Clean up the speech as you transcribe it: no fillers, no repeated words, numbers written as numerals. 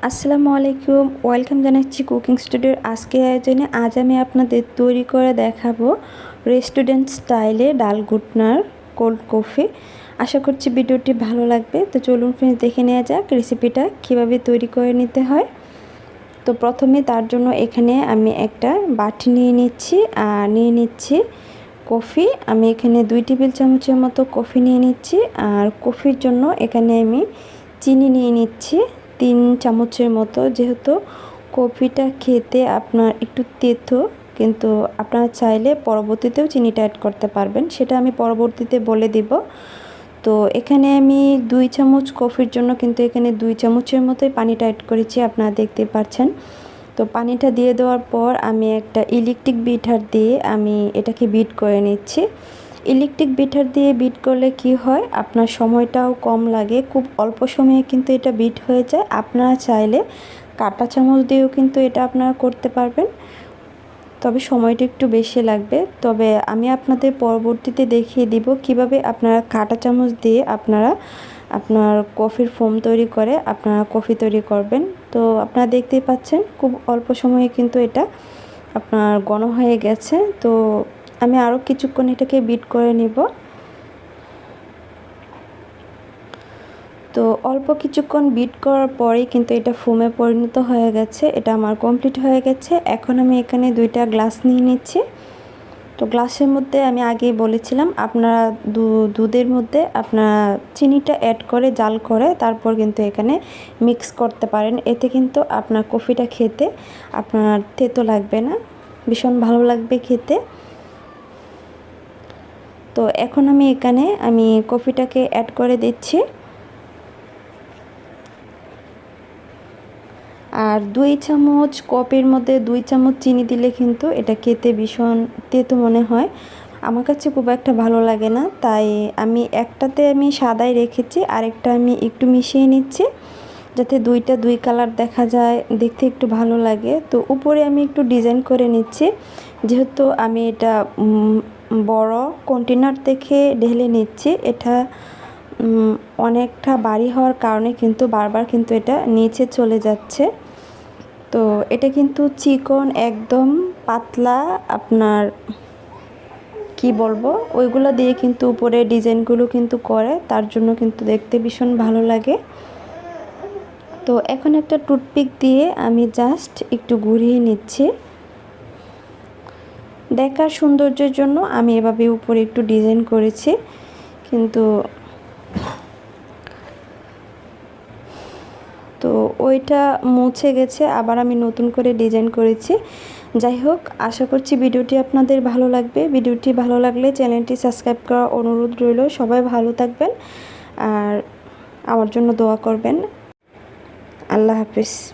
আসসালামু আলাইকুম, ওয়েলকাম জানাচ্ছি কুকিং স্টুডিওর আজকের আয়োজনে। আজ আমি আপনাদের তৈরি করে দেখাবো রেস্টুরেন্ট স্টাইলে ডালঘুটনার কোল্ড কফি। আশা করছি ভিডিওটি ভালো লাগবে। তো চলুন ফ্রেন্ডস, দেখে নেওয়া যাক রেসিপিটা কীভাবে তৈরি করে নিতে হয়। তো প্রথমে তার জন্য এখানে আমি একটা বাটি নিয়ে নিচ্ছি আর নিয়ে নিচ্ছি কফি। আমি এখানে 2 টেবিল চামচের মতো কফি নিয়ে নিচ্ছি। আর কফির জন্য এখানে আমি চিনি নিয়ে নিচ্ছি 3 চামচের মতো। যেহেতু কফিটা খেতে আপনার একটু তেতো, কিন্তু আপনারা চাইলে পরবর্তীতেও চিনিটা অ্যাড করতে পারবেন, সেটা আমি পরবর্তীতে বলে দিব। তো এখানে আমি 2 চামচ কফির জন্য কিন্তু এখানে 2 চামচের মতোই পানিটা অ্যাড করেছি, আপনারা দেখতে পাচ্ছেন। তো পানিটা দিয়ে দেওয়ার পর আমি একটা ইলেকট্রিক বিটার দিয়ে আমি এটাকে বিট করে নিচ্ছি। ইলেকট্রিক বিটার দিয়ে বিট করলে কি হয়, আপনার সময়টাও কম লাগে, খুব অল্প সময়ে কিন্তু এটা বিট হয়ে যায়। আপনারা চাইলে কাঁটা চামচ দিয়েও কিন্তু এটা আপনারা করতে পারবেন, তবে সময়টা একটু বেশি লাগবে। তবে আমি আপনাদের পরবর্তীতে দেখিয়ে দিব কিভাবে আপনারা কাঁটা চামচ দিয়ে আপনার কফির ফোম তৈরি করে আপনারা কফি তৈরি করবেন। তো আপনারা দেখতেই পাচ্ছেন খুব অল্প সময়ে কিন্তু এটা আপনার ঘন হয়ে গেছে। তো আমি আরও কিছুক্ষণ এটাকে বিট করে নিব। তো অল্প কিছুক্ষণ বিট করার পরেই কিন্তু এটা ফোমে পরিণত হয়ে গেছে। এটা আমার কমপ্লিট হয়ে গেছে। এখন আমি এখানে 2টা গ্লাস নিয়ে নিচ্ছি। তো গ্লাসের মধ্যে আমি আগেই বলেছিলাম আপনারা দুধের মধ্যে আপনারা চিনিটা অ্যাড করে জাল করে তারপর কিন্তু এখানে মিক্স করতে পারেন। এতে কিন্তু আপনার কফিটা খেতে আপনার তেতো লাগবে না, ভীষণ ভালো লাগবে খেতে। তো এখন আমি এখানে কফিটাকে অ্যাড করে দিচ্ছি। আর 2 চামচ কফির মধ্যে 2 চামচ চিনি দিলে কিন্তু এটা খেতে ভীষণ তেতো মনে হয়, আমার কাছে খুব একটা ভালো লাগে না। তাই আমি একটাতে সাদাই রেখেছি, আরেকটা আমি একটু মিশিয়ে নিচ্ছি যাতে 2টা 2 কালার দেখা যায়, দেখতে একটু ভালো লাগে। তো উপরে আমি একটু ডিজাইন করে নিচ্ছি, যেহেতু আমি এটা বড় কন্টেনার থেকে ঢেলে নিচ্ছি। এটা অনেকটা ভারী হওয়ার কারণে কিন্তু বারবার কিন্তু এটা নিচে চলে যাচ্ছে। তো এটা কিন্তু চিকন একদম পাতলা, আপনার কি বলবো, ওইগুলো দিয়ে কিন্তু উপরে ডিজাইনগুলো কিন্তু করে, তার জন্য কিন্তু দেখতে ভীষণ ভালো লাগে। তো এখন একটা টুথপিক দিয়ে আমি জাস্ট একটু ঘুরিয়ে নিচ্ছি। দেখার সৌন্দর্যের জন্য আমি এভাবে উপরে একটু ডিজাইন করেছি, কিন্তু তো ওইটা মুছে গেছে, আবার আমি নতুন করে ডিজাইন করেছি। যাই হোক, আশা করছি ভিডিওটি আপনাদের ভালো লাগবে। ভিডিওটি ভালো লাগলে চ্যানেলটি সাবস্ক্রাইব করার অনুরোধ রইল। সবাই ভালো থাকবেন আর আমার জন্য দোয়া করবেন। আল্লাহ হাফিজ।